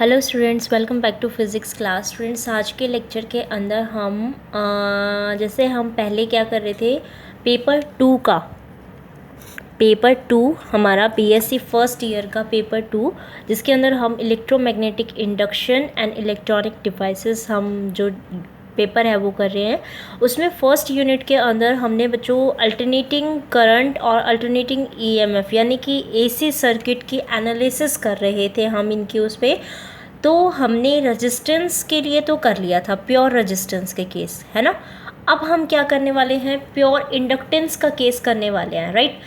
Hello students, welcome back to physics class. Students, आज के lecture के अंदर हम जैसे हम पहले क्या कर रहे थे, पेपर टू हमारा बीएससी फर्स्ट ईयर का पेपर टू, जिसके अंदर हम electromagnetic induction and electronic devices हम जो पेपर है वो कर रहे हैं। उसमें फर्स्ट यूनिट के अंदर हमने बच्चों अल्टरनेटिंग करंट और अल्टरनेटिंग ईएमएफ यानी कि एसी सर्किट की एनालिसिस कर रहे थे हम इनकी उस पर। तो हमने रेजिस्टेंस के लिए तो कर लिया था, प्योर रेजिस्टेंस के केस है ना। अब हम क्या करने वाले हैं, प्योर इंडक्टेंस का केस करने वाले हैं, राइट।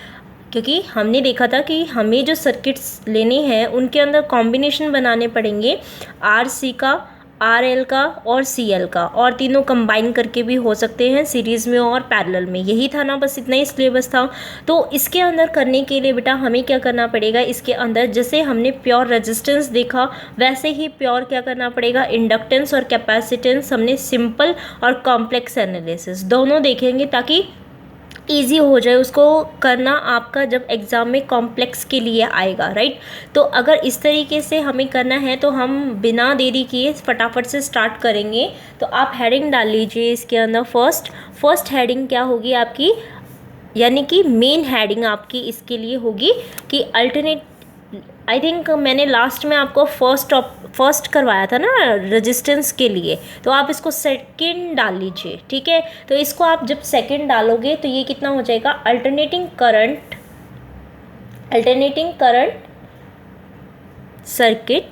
क्योंकि हमने देखा था कि हमें जो सर्किट्स लेने हैं उनके अंदर कॉम्बिनेशन बनाने पड़ेंगे, आर सी का, आर एल का और सी एल का, और तीनों कंबाइन करके भी हो सकते हैं सीरीज़ में और पैरेलल में। यही था ना, बस इतना ही सिलेबस था। तो इसके अंदर करने के लिए बेटा हमें क्या करना पड़ेगा, इसके अंदर जैसे हमने प्योर रेजिस्टेंस देखा वैसे ही प्योर क्या करना पड़ेगा, इंडक्टेंस और कैपेसिटेंस। हमने सिंपल और कॉम्प्लेक्स एनालिसिस दोनों देखेंगे ताकि ईजी हो जाए उसको करना आपका जब एग्ज़ाम में कॉम्प्लेक्स के लिए आएगा, राइट। तो अगर इस तरीके से हमें करना है तो हम बिना देरी किए फटाफट से स्टार्ट करेंगे। तो आप हेडिंग डाल लीजिए इसके अंदर। फर्स्ट हेडिंग क्या होगी आपकी, यानी कि मेन हेडिंग आपकी इसके लिए होगी कि अल्टरनेट, आई थिंक मैंने लास्ट में आपको फर्स्ट करवाया था ना रेजिस्टेंस के लिए, तो आप इसको सेकंड डाल लीजिए, ठीक है। तो इसको आप जब सेकंड डालोगे तो ये कितना हो जाएगा, alternating current circuit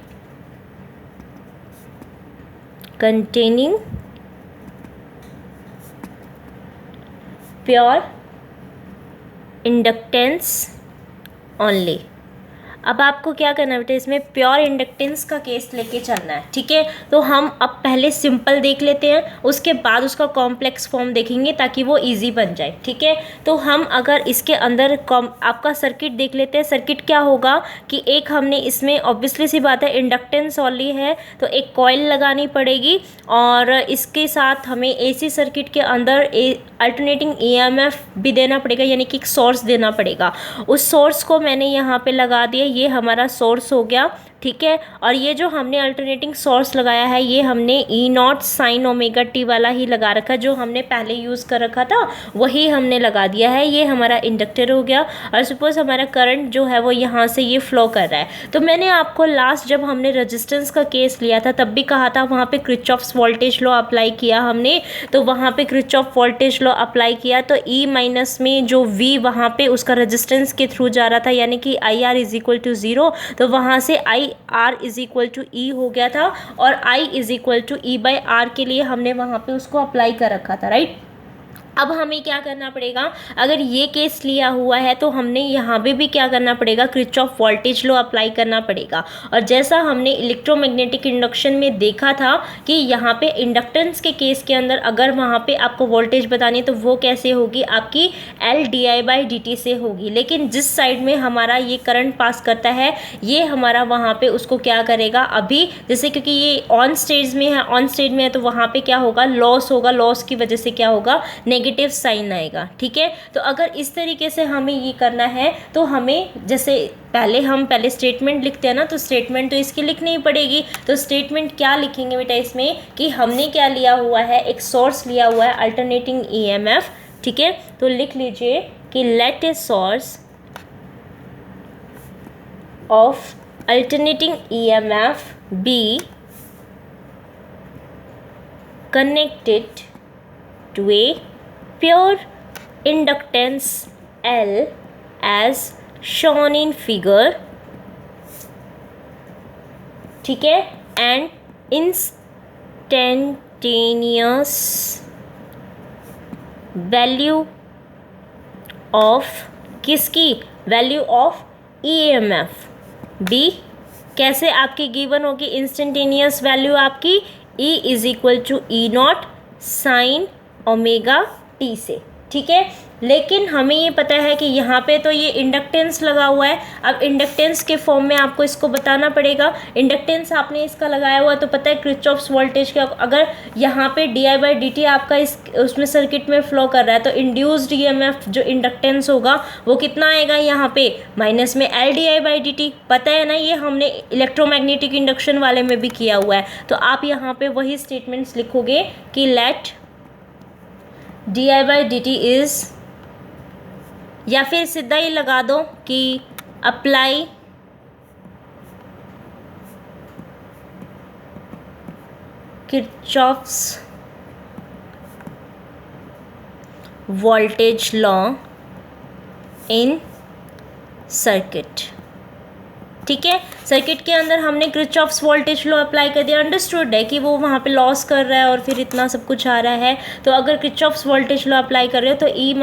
containing pure inductance only. अब आपको क्या करना है बेटा, इसमें प्योर इंडक्टेंस का केस लेके चलना है, ठीक है। तो हम अब पहले सिंपल देख लेते हैं, उसके बाद उसका कॉम्प्लेक्स फॉर्म देखेंगे ताकि वो इजी बन जाए, ठीक है। तो हम अगर इसके अंदर आपका सर्किट देख लेते हैं। सर्किट क्या होगा कि एक हमने इसमें ऑब्वियसली सी बात है इंडक्टेंस ओनली है तो एक कॉइल लगानी पड़ेगी, और इसके साथ हमें एसी सर्किट के अंदर अल्टरनेटिंग ईएमएफ भी देना पड़ेगा, यानी कि एक सोर्स देना पड़ेगा। उस सोर्स को मैंने यहाँ पे लगा दिया, ये हमारा सोर्स हो गया, ठीक है। और ये जो हमने अल्टरनेटिंग सोर्स लगाया है ये हमने ई नॉट साइन ओमेगा टी वाला ही लगा रखा, जो हमने पहले यूज़ कर रखा था वही हमने लगा दिया है। ये हमारा इंडक्टर हो गया, और सपोज हमारा करंट जो है वो यहाँ से ये फ्लो कर रहा है। तो मैंने आपको लास्ट जब हमने रेजिस्टेंस का केस लिया था तब भी कहा था, वहाँ पे किरचॉफ्स वोल्टेज लॉ अप्लाई किया हमने। तो वहाँ पे किरचॉफ वोल्टेज लॉ अप्लाई किया तो ई माइनस में जो वी वहाँ पे उसका रेजिस्टेंस के थ्रू जा रहा था, यानी कि I R is equal to 0। तो वहाँ से I R is equal to E हो गया था, और I is equal to E by R के लिए हमने वहाँ पे उसको अप्लाई कर रखा था, राइट। अब हमें क्या करना पड़ेगा, अगर ये केस लिया हुआ है तो हमने यहाँ पे भी क्या करना पड़ेगा, किरचॉफ वोल्टेज लॉ अप्लाई करना पड़ेगा। और जैसा हमने इलेक्ट्रोमैग्नेटिक इंडक्शन में देखा था कि यहाँ पे इंडक्टेंस के केस के अंदर अगर वहाँ पे आपको वोल्टेज बतानी है तो वो कैसे होगी, आपकी L D I by D T से होगी। लेकिन जिस साइड में हमारा ये करंट पास करता है ये हमारा वहाँ पे उसको क्या करेगा, अभी जैसे क्योंकि ये ऑन स्टेज में है तो वहाँ पे क्या होगा, लॉस होगा। लॉस की वजह से क्या होगा, नेगेटिव साइन आएगा, ठीक है। तो अगर इस तरीके से हमें ये करना है तो हमें जैसे पहले स्टेटमेंट लिखते हैं ना, तो स्टेटमेंट तो इसकी लिखनी ही पड़ेगी। तो स्टेटमेंट क्या लिखेंगे बेटा इसमें, कि हमने क्या लिया हुआ है, एक सोर्स लिया हुआ है अल्टरनेटिंग ईएमएफ, ठीक है। तो लिख लीजिए कि let a source of alternating EMF be connected to a pure inductance L as shown in figure, ठीक है, and instantaneous value of किसकी, वैल्यू ऑफ EMF B कैसे आपकी गिवन होगी, इंस्टेंटेनियस वैल्यू आपकी E is equal to E naught sine omega t से, ठीक है। लेकिन हमें ये पता है कि यहाँ पे तो ये इंडक्टेंस लगा हुआ है। अब इंडक्टेंस के फॉर्म में आपको इसको बताना पड़ेगा। इंडक्टेंस आपने इसका लगाया हुआ तो पता है किरचॉफ्स वोल्टेज का, अगर यहाँ पे di/dt आपका इस उसमें सर्किट में फ्लो कर रहा है तो इंड्यूस्ड ईएमएफ जो इंडक्टेंस होगा वो कितना आएगा यहाँ पे माइनस में LdI/dt। पता है ना, ये हमने इलेक्ट्रोमैग्नेटिक इंडक्शन वाले में भी किया हुआ है। तो आप यहाँ पे वही स्टेटमेंट्स लिखोगे कि लेट di/dt इज़, या फिर सीधा ही लगा दो कि apply Kirchhoff's voltage law in circuit. ठीक है, सर्किट के अंदर हमने किरचॉफ्स वोल्टेज लॉ अप्लाई कर दिया। अंडरस्टूड है कि वो वहाँ पे लॉस कर रहा है और फिर इतना सब कुछ आ रहा है। तो अगर किरचॉफ्स वोल्टेज लॉ अप्लाई कर रहे हो तो E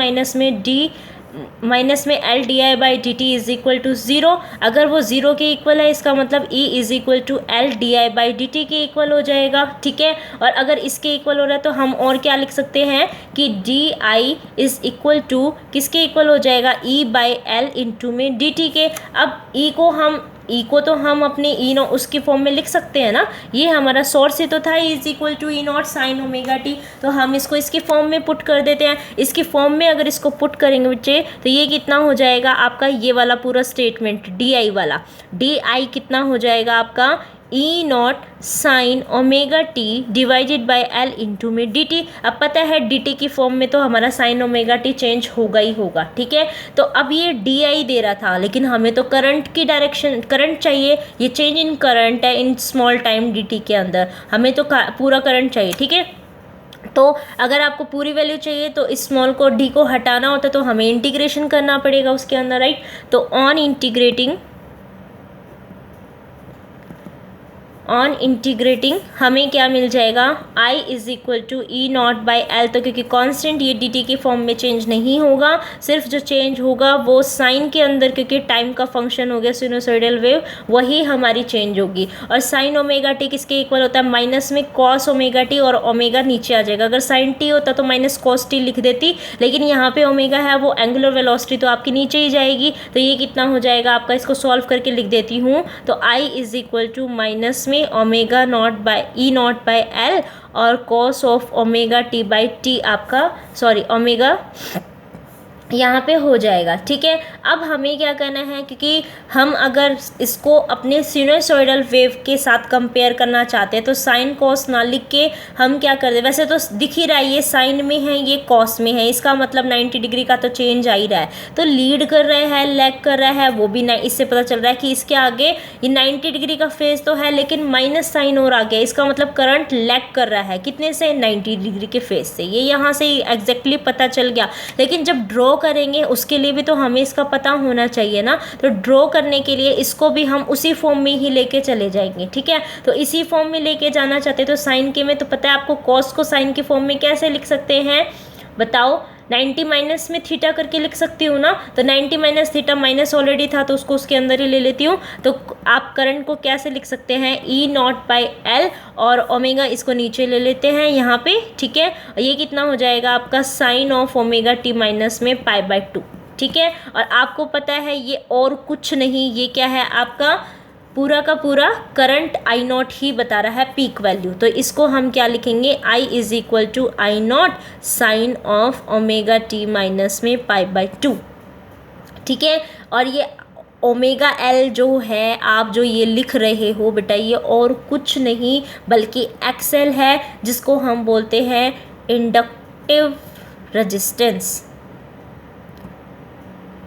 माइनस में LdI/dt इज इक्वल टू 0। अगर वो 0 के इक्वल है इसका मतलब E is equal to LdI/dt के इक्वल हो जाएगा। ठीक है, और अगर इसके इक्वल हो रहा है तो हम और क्या लिख सकते हैं कि di इज इक्वल टू किसके इक्वल हो जाएगा, E/L इंटू में dt के। अब E को तो हम अपने E0 उसकी फॉर्म में लिख सकते हैं ना, ये हमारा सोर्स ही तो था is equal to E0 sine omega t. तो हम इसको इसकी फॉर्म में पुट कर देते हैं। इसकी फॉर्म में अगर इसको पुट करेंगे बच्चे तो ये कितना हो जाएगा आपका, ये वाला पूरा स्टेटमेंट di वाला, di कितना हो जाएगा आपका E0 sine omega T divided by L into में dt। अब पता है dt की फॉर्म में तो हमारा साइन ओमेगा टी चेंज होगा ही होगा। ठीक है, तो अब ये di दे रहा था लेकिन हमें तो करंट की डायरेक्शन, करंट चाहिए, ये चेंज इन करंट है इन स्मॉल टाइम dt के अंदर, हमें तो पूरा करंट चाहिए। ठीक है, तो अगर आपको पूरी वैल्यू चाहिए तो इस स्मॉल को d को हटाना होता तो हमें इंटीग्रेशन करना पड़ेगा उसके अंदर, राइट। तो ऑन इंटीग्रेटिंग हमें क्या मिल जाएगा, I is equal to E0/L। तो क्योंकि कांस्टेंट ये dt की फॉर्म में चेंज नहीं होगा, सिर्फ जो चेंज होगा वो साइन के अंदर, क्योंकि टाइम का फंक्शन हो गया सिनुसॉइडल वेव, वही हमारी चेंज होगी। और साइन ओमेगा टी किसके इक्वल होता है, माइनस में कॉस ओमेगा टी, और ओमेगा नीचे आ जाएगा। अगर साइन टी होता तो माइनस कॉस टी लिख देती, लेकिन यहाँ पे ओमेगा है वो एंगुलर वेलोसिटी तो आपकी नीचे ही जाएगी। तो ये कितना हो जाएगा आपका, इसको सॉल्व करके लिख देती हूँ। तो I is equal to minus में ओमेगा नॉट बाय E0/L और cos of omega t by t आपका, सॉरी ओमेगा यहाँ पे हो जाएगा। ठीक है, अब हमें क्या करना है, क्योंकि हम अगर इसको अपने सिनुसॉइडल वेव के साथ कंपेयर करना चाहते हैं तो साइन कॉस ना लिख के हम क्या कर दे, वैसे तो दिख ही रहा है ये साइन में है ये कॉस में है, इसका मतलब 90 डिग्री का तो चेंज आ ही रहा है। तो लीड कर रहा है लैग कर रहा है वो भी नहीं, इससे पता चल रहा है कि इसके आगे ये 90 डिग्री का फेज तो है लेकिन माइनस साइन और आ गया, इसका मतलब करंट लैग कर रहा है कितने से, 90 डिग्री के फेज से। ये यहाँ से एग्जैक्टली पता चल गया। लेकिन जब ड्रॉ करेंगे उसके लिए भी तो हमें इसका पता होना चाहिए ना। तो ड्रॉ करने के लिए इसको भी हम उसी फॉर्म में ही लेके चले जाएंगे। ठीक है, तो इसी फॉर्म में लेके जाना चाहते तो साइन के में तो पता है आपको कॉस को साइन की फॉर्म में कैसे लिख सकते हैं बताओ, 90 माइनस में थीटा करके लिख सकती हूँ ना। तो 90 माइनस थीटा माइनस ऑलरेडी था तो उसको उसके अंदर ही ले लेती हूँ। तो आप करंट को कैसे लिख सकते हैं, E0/L और ओमेगा इसको नीचे ले लेते हैं यहाँ पे। ठीक है, ये कितना हो जाएगा आपका sine of omega t minus में π/2। ठीक है, और आपको पता है ये और कुछ नहीं, ये क्या है आपका पूरा का पूरा करंट I0 ही बता रहा है पीक वैल्यू। तो इसको हम क्या लिखेंगे, I is equal to I0 sine of omega t minus में π/2। ठीक है, और ये ओमेगा L जो है आप जो ये लिख रहे हो बेटा ये और कुछ नहीं बल्कि XL है, जिसको हम बोलते हैं इंडक्टिव रेजिस्टेंस,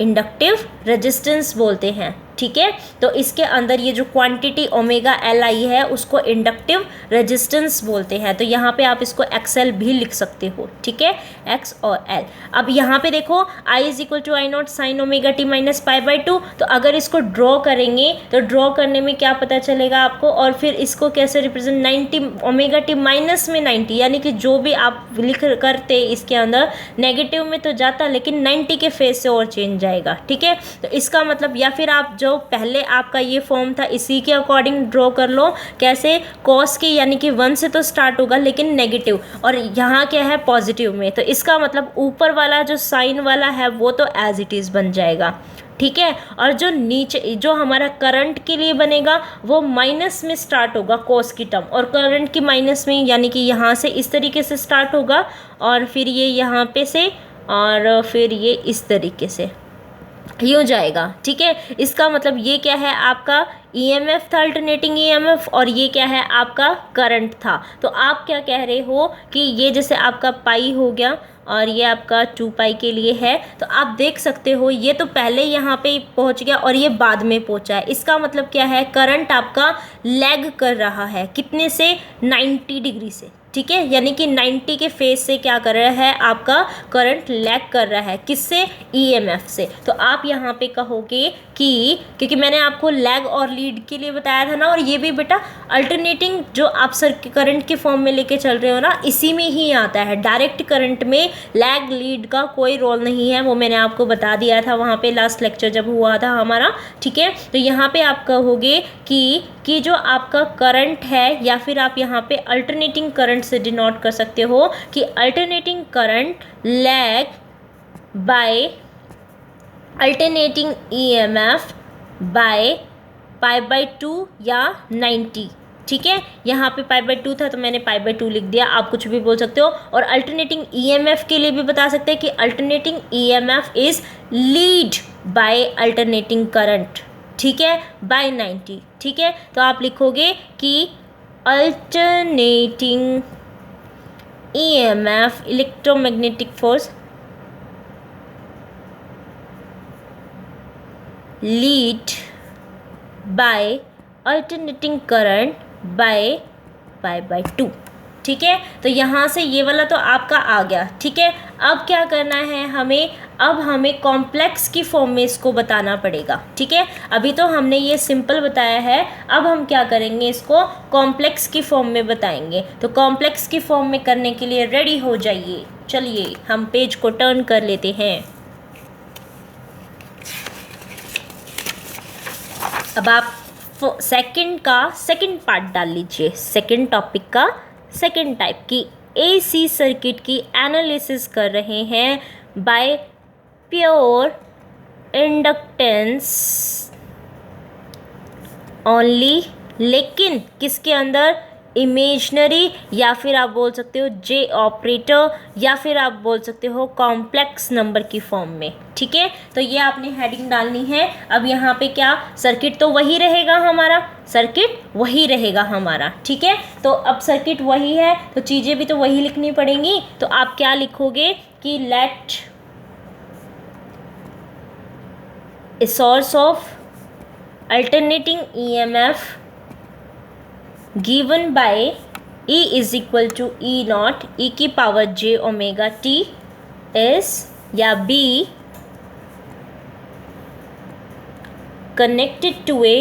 इंडक्टिव रेजिस्टेंस बोलते हैं। ठीक है, तो इसके अंदर ये जो क्वांटिटी ओमेगा L आई है उसको इंडक्टिव रेजिस्टेंस बोलते हैं। तो यहाँ पे आप इसको XL भी लिख सकते हो। ठीक है, X और L। अब यहाँ पे देखो I is equal to I0 sine omega t minus π/2। तो अगर इसको ड्रॉ करेंगे तो ड्रॉ करने में क्या पता चलेगा आपको, और फिर इसको कैसे रिप्रेजेंट 90 ओमेगा टी माइनस में 90, यानी कि जो भी आप लिख करते इसके अंदर नेगेटिव में तो जाता लेकिन 90 के फेज से और चेंज जाएगा। ठीक है, तो इसका मतलब, या फिर आप जो जो पहले आपका ये फॉर्म था इसी के अकॉर्डिंग ड्रॉ कर लो। कैसे, कॉस के यानी कि 1 से तो स्टार्ट होगा लेकिन नेगेटिव, और यहाँ क्या है पॉजिटिव में, तो इसका मतलब ऊपर वाला जो साइन वाला है वो तो एज इट इज़ बन जाएगा, ठीक है। और जो नीचे जो हमारा करंट के लिए बनेगा वो माइनस में स्टार्ट होगा कॉस की टर्म, और करंट की माइनस में यानी कि यहाँ से इस तरीके से स्टार्ट होगा और फिर ये यहाँ पे से और फिर ये इस तरीके से यूँ जाएगा, ठीक है। इसका मतलब ये क्या है, आपका ईएमएफ था अल्टरनेटिंग ईएमएफ, और ये क्या है आपका करंट था। तो आप क्या कह रहे हो कि ये जैसे आपका पाई हो गया और ये आपका 2 पाई के लिए है, तो आप देख सकते हो ये तो पहले यहाँ पे पहुँच गया और ये बाद में पहुँचा है। इसका मतलब क्या है, करंट आपका लैग कर रहा है कितने से, 90 डिग्री से, ठीक है। यानी कि 90 के फेज से क्या कर रहा है, आपका करंट लैग कर रहा है, किससे, ईएमएफ से। तो आप यहाँ पे कहोगे कि क्योंकि मैंने आपको लैग और लीड के लिए बताया था ना, और ये भी बेटा अल्टरनेटिंग जो आप करंट के फॉर्म में लेके चल रहे हो ना, इसी में ही आता है। डायरेक्ट करंट में लैग लीड का कोई रोल नहीं है, वो मैंने आपको बता दिया था वहाँ पे लास्ट लेक्चर जब हुआ था हमारा, ठीक है। तो यहाँ पे आप कहोगे कि जो आपका करंट है, या फिर आप यहाँ पे अल्टरनेटिंग करंट से डिनोट कर सकते हो कि alternating current lag by alternating EMF by π/2 या 90, ठीक है। यहाँ पे π/2 था तो मैंने π/2 लिख दिया, आप कुछ भी बोल सकते हो। और अल्टरनेटिंग ईएमएफ के लिए भी बता सकते हैं कि alternating EMF is lead by alternating current, ठीक है, बाय 90, ठीक है। तो आप लिखोगे कि alternating EMF electromagnetic force lead by alternating current by π/2, ठीक है। तो यहाँ से ये वाला तो आपका आ गया, ठीक है। अब क्या करना है हमें, अब हमें कॉम्प्लेक्स की फॉर्म में इसको बताना पड़ेगा, ठीक है। अभी तो हमने ये सिंपल बताया है, अब हम क्या करेंगे, इसको कॉम्प्लेक्स की फॉर्म में बताएंगे। तो कॉम्प्लेक्स की फॉर्म में करने के लिए रेडी हो जाइए। चलिए हम पेज को टर्न कर लेते हैं। अब आप सेकंड पार्ट डाल लीजिए, सेकंड टॉपिक का सेकंड टाइप की एसी सर्किट की एनालिसिस कर रहे हैं बाय प्योर इंडक्टेंस ओनली, लेकिन किसके अंदर, इमेजनरी, या फिर आप बोल सकते हो जे ऑपरेटर, या फिर आप बोल सकते हो कॉम्प्लेक्स नंबर की फॉर्म में, ठीक है। तो ये आपने हेडिंग डालनी है। अब यहाँ पे क्या, सर्किट तो वही रहेगा हमारा, सर्किट वही रहेगा हमारा, ठीक है। तो अब सर्किट वही है तो चीज़ें भी तो वही लिखनी पड़ेंगी। तो आप क्या लिखोगे कि let a source of alternating EMF given by E is equal to E naught e की power j omega t is, या B connected to a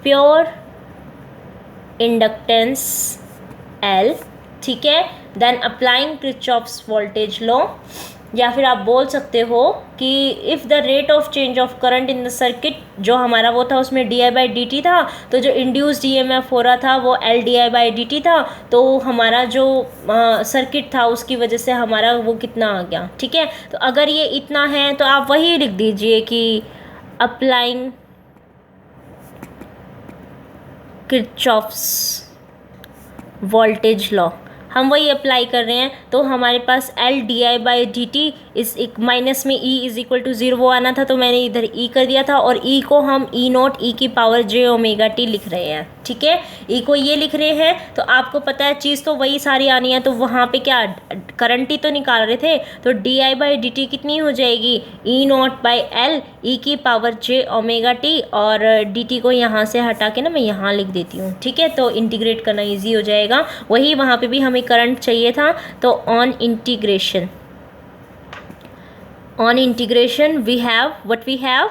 pure inductance L, ठीक है। then applying Kirchhoff's voltage law, या फिर आप बोल सकते हो कि if the rate of change of current in the circuit, जो हमारा वो था उसमें di/dt था, तो जो इंड्यूस्ड ईएमएफ हो रहा था वो L/dt था, तो हमारा जो सर्किट था उसकी वजह से हमारा वो कितना आ गया, ठीक है। तो अगर ये इतना है तो आप वही लिख दीजिए कि अप्लाइंग किरचॉफ्स वोल्टेज लॉ, हम वही अप्लाई कर रहे हैं। तो हमारे पास L/di/dt इस एक माइनस में E इज इक्वल टू 0 वो आना था, तो मैंने इधर E कर दिया था, और E को हम E नॉट e की पावर j ओमेगा t लिख रहे हैं, ठीक है। E को ये लिख रहे हैं, तो आपको पता है चीज़ तो वही सारी आनी है। तो वहाँ पे क्या करंट ही तो निकाल रहे थे, तो di/dt कितनी हो जाएगी, E not by L e की पावर j ओमेगा t, और dt को यहाँ से हटा के ना मैं यहाँ लिख देती हूँ, ठीक है। तो इंटीग्रेट करना ईजी हो जाएगा। वही वहाँ पे भी हमें करंट चाहिए था, तो on integration we have what we have,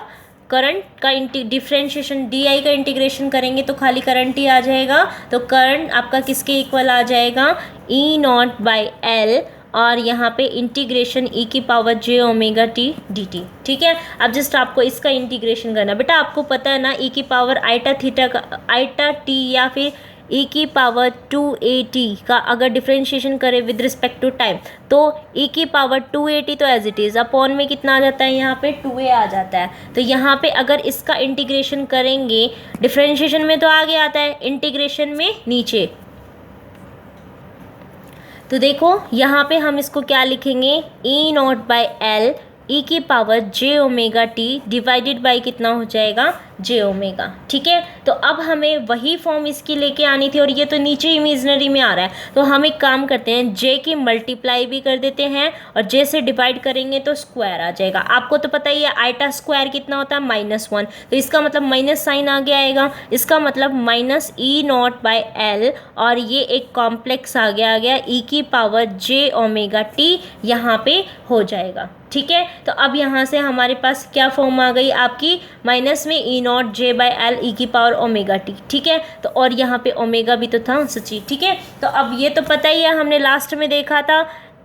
current का डिफ्रेंशिएशन डी का इंटीग्रेशन करेंगे तो खाली करंट ही आ जाएगा। तो करंट आपका किसके इक्वल आ जाएगा, E नॉट बाई L, और यहाँ पे इंटीग्रेशन ई की पावर जे ओमेगा टी डी टी। ठीक है, अब जस्ट आपको इसका इंटीग्रेशन करना। बेटा आपको पता है ना ई की पावर आइटा थीटा का आइटा टी या फिर ई की पावर 2at का अगर डिफ्रेंशिएशन करें विद रिस्पेक्ट टू टाइम तो ई की पावर 2at तो एज इट इज़ अपॉन में कितना आ जाता है, यहाँ पे 2a आ जाता है। तो यहाँ पे अगर इसका इंटीग्रेशन करेंगे, डिफ्रेंशिएशन में तो आगे आता है, इंटीग्रेशन में नीचे। तो देखो यहाँ पे हम इसको क्या लिखेंगे, ई नॉट बाई एल ई की power J omega T divided by कितना हो जाएगा, जे ओमेगा। ठीक है, तो अब हमें वही फॉर्म इसकी लेके आनी थी और ये तो नीचे इमेजनरी में आ रहा है। तो हम एक काम करते हैं, जे की मल्टीप्लाई भी कर देते हैं और जे से डिवाइड करेंगे तो स्क्वायर आ जाएगा। आपको तो पता ही है आइटा स्क्वायर कितना होता है, -1। तो इसका मतलब माइनस साइन आगे आएगा, इसका मतलब minus E not by L और ये एक कॉम्प्लेक्स आ गया ई की पावर जे ओमेगा टी यहाँ पे हो जाएगा। ठीक है, तो अब यहाँ से हमारे पास क्या फॉर्म आ गई आपकी, माइनस में E naught j by L E की पावर ओमेगा टी। ठीक है, तो और यहाँ पे ओमेगा भी तो था सच्ची। ठीक है, तो अब ये तो पता ही है, हमने लास्ट में देखा था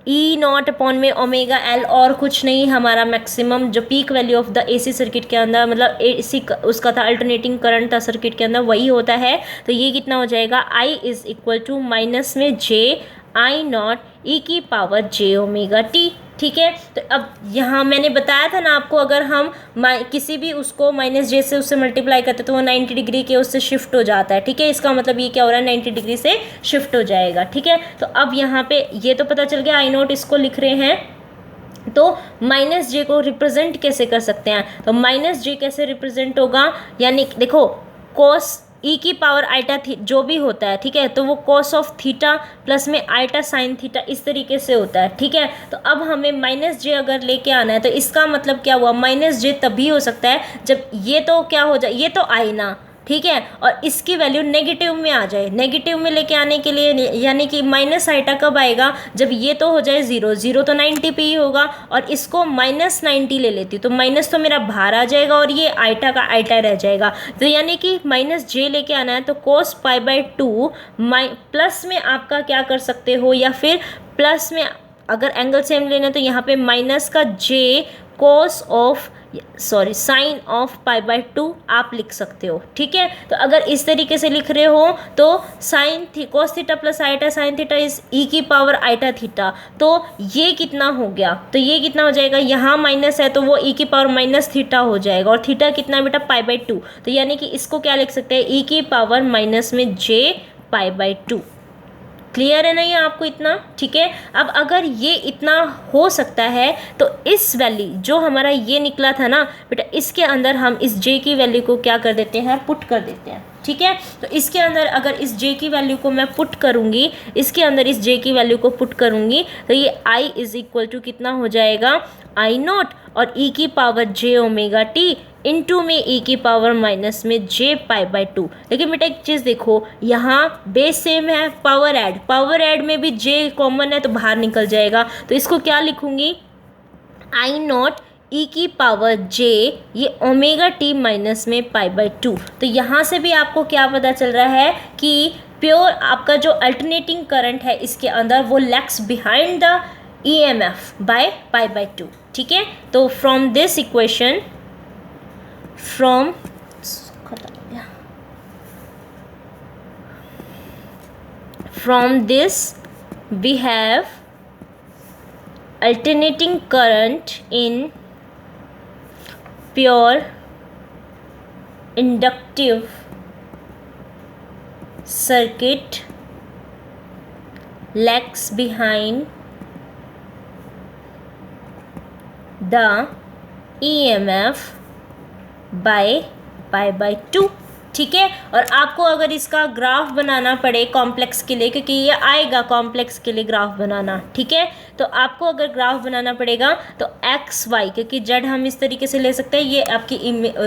ई नॉट अपॉन में ओमेगा एल और कुछ नहीं, हमारा मैक्सिमम जो peak value of the AC circuit के अंदर मतलब एसी उसका था, अल्टरनेटिंग करंट था सर्किट के अंदर, वही होता है। तो ये कितना हो जाएगा, आई इज इक्वल टू माइनस में जे आई नॉट ई की पावर जे ओमेगा टी। ठीक है, तो अब यहाँ मैंने बताया था ना आपको, अगर हम किसी भी उसको माइनस जे से उससे मल्टीप्लाई करते तो वो 90 डिग्री के उससे शिफ्ट हो जाता है। ठीक है, इसका मतलब ये क्या हो रहा है, 90 डिग्री से शिफ्ट हो जाएगा। ठीक है, तो अब यहाँ पे ये तो पता चल गया, आई नोट इसको लिख रहे हैं। तो माइनस जे को रिप्रेजेंट कैसे कर सकते हैं, तो माइनस जे कैसे रिप्रेजेंट होगा, यानी देखो कोस ई की पावर आइटा जो भी होता है, ठीक है, तो वो कॉस ऑफ थीटा प्लस में आइटा साइन थीटा इस तरीके से होता है। ठीक है, तो अब हमें माइनस जे अगर लेके आना है तो इसका मतलब क्या हुआ, माइनस जे तभी हो सकता है जब ये तो क्या हो जाए, ये तो आई ना, ठीक है, और इसकी वैल्यू नेगेटिव में आ जाए। नेगेटिव में लेके आने के लिए यानी कि माइनस आइटा कब आएगा, जब ये तो हो जाए 0, 0 तो 90 पे ही होगा और इसको -90 ले लेती हूँ तो माइनस तो मेरा बाहर आ जाएगा और ये आइटा का आइटा रह जाएगा। तो यानी कि माइनस जे लेके आना है तो cos π/2 प्लस में आपका क्या कर सकते हो, या फिर प्लस में अगर एंगल सेम लेना तो यहाँ पे माइनस का जे cos ऑफ साइन ऑफ π/2 आप लिख सकते हो। ठीक है, तो अगर इस तरीके से लिख रहे हो तो sine cos theta plus iota sine theta is e की पावर आइटा थीटा। तो ये कितना हो गया, तो ये कितना हो जाएगा, यहाँ माइनस है तो वो ई की पावर माइनस थीटा हो जाएगा और थीटा कितना है बेटा π/2। तो यानी कि इसको क्या लिख सकते हैं, ई की पावर माइनस में जे π/2। क्लियर है नहीं आपको इतना। ठीक है, अब अगर ये इतना हो सकता है तो इस वैल्यू जो हमारा ये निकला था ना बेटा, इसके अंदर हम इस जे की वैल्यू को क्या कर देते हैं, पुट कर देते हैं। ठीक है, तो इसके अंदर अगर इस जे की वैल्यू को मैं पुट करूँगी, इसके अंदर इस जे की वैल्यू को पुट करूँगी तो ये आई इज इक्वल टू कितना हो जाएगा, आई नॉट और ई की पावर जे ओमेगा टी इंटू में ई की पावर माइनस में जे π/2। लेकिन बेटा एक चीज़ देखो, यहाँ बेस सेम है, पावर ऐड में भी जे कॉमन है तो बाहर निकल जाएगा। तो इसको क्या लिखूँगी, आई नॉट ई की पावर जे ये ओमेगा टी माइनस में π/2। तो यहाँ से भी आपको क्या पता चल रहा है कि प्योर आपका जो अल्टरनेटिंग करंट है इसके अंदर वो lags behind the EMF by π/2। ठीक है, तो from this equation from this we have alternating current in pure inductive circuit lags behind the EMF by π/2। ठीक है, और आपको अगर इसका ग्राफ बनाना पड़े कॉम्प्लेक्स के लिए, क्योंकि ये आएगा कॉम्प्लेक्स के लिए ग्राफ बनाना, ठीक है, तो आपको अगर ग्राफ बनाना पड़ेगा तो एक्स वाई, क्योंकि जेड हम इस तरीके से ले सकते हैं, ये आपकी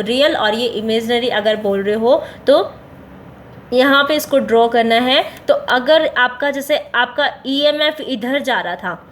रियल और ये इमेजनरी अगर बोल रहे हो तो यहाँ पे इसको ड्रॉ करना है। तो अगर आपका जैसे आपका EMF इधर जा रहा था,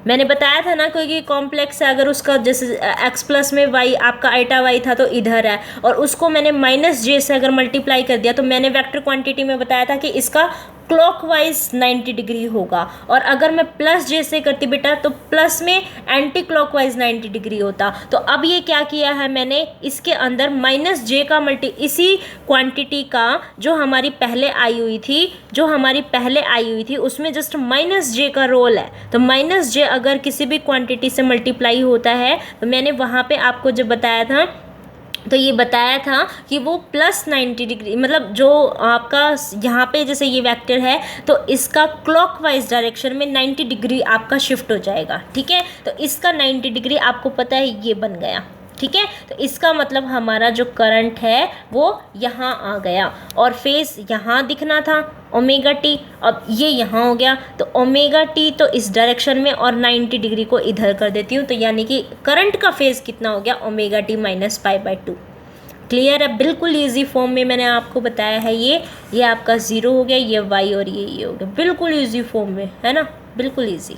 मैंने बताया था ना क्योंकि कॉम्प्लेक्स है, अगर उसका जैसे x प्लस में y आपका आइटा y था तो इधर है और उसको मैंने माइनस जे से अगर मल्टीप्लाई कर दिया तो मैंने वेक्टर क्वांटिटी में बताया था कि इसका क्लॉकवाइज 90 डिग्री होगा, और अगर मैं प्लस जे से करती बेटा तो प्लस में एंटी क्लॉकवाइज 90 डिग्री होता। तो अब ये क्या किया है मैंने, इसके अंदर माइनस जे का इसी क्वांटिटी का जो हमारी पहले आई हुई थी उसमें जस्ट माइनस जे का रोल है। तो माइनस जे अगर किसी भी क्वांटिटी से मल्टीप्लाई होता है तो मैंने वहाँ पे आपको जब बताया था तो ये बताया था कि वो प्लस 90 डिग्री, मतलब जो आपका यहाँ पे जैसे ये वेक्टर है तो इसका क्लॉकवाइज डायरेक्शन में 90 डिग्री आपका शिफ्ट हो जाएगा। ठीक है, तो इसका 90 डिग्री आपको पता है ये बन गया। ठीक है, तो इसका मतलब हमारा जो करंट है वो यहाँ आ गया और फेस यहाँ दिखना था ओमेगा टी, अब ये यहाँ हो गया। तो ओमेगा टी तो इस डायरेक्शन में और 90 डिग्री को इधर कर देती हूँ, तो यानी कि करंट का फेस कितना हो गया, ओमेगा टी माइनस π/2। क्लियर है, बिल्कुल ईजी फॉर्म में मैंने आपको बताया है। ये आपका 0 हो गया, ये वाई और ये हो गया, बिल्कुल ईजी फॉर्म में है ना, बिल्कुल ईजी।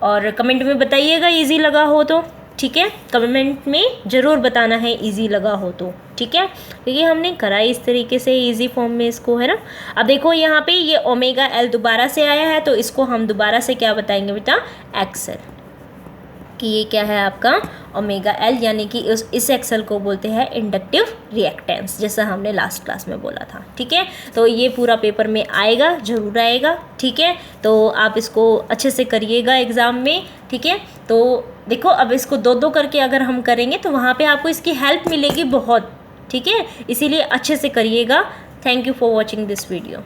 और कमेंट में बताइएगा ईजी लगा हो तो, ठीक है, कमेंट में ज़रूर बताना है इजी लगा हो तो, ठीक है, क्योंकि हमने करा इस तरीके से इजी फॉर्म में इसको, है ना। अब देखो यहाँ पे ये ओमेगा एल दोबारा से आया है तो इसको हम दोबारा से क्या बताएंगे बेटा, एक्सेल, कि ये क्या है आपका ओमेगा एल, यानी कि इस एक्सेल को बोलते हैं इंडक्टिव रिएक्टेंस, जैसा हमने लास्ट क्लास में बोला था। ठीक है, तो ये पूरा पेपर में आएगा, ज़रूर आएगा। ठीक है, तो आप इसको अच्छे से करिएगा एग्ज़ाम में। ठीक है, तो देखो अब इसको 2-2 करके अगर हम करेंगे तो वहाँ पे आपको इसकी हेल्प मिलेगी बहुत। ठीक है, इसीलिए अच्छे से करिएगा। Thank you for watching this video.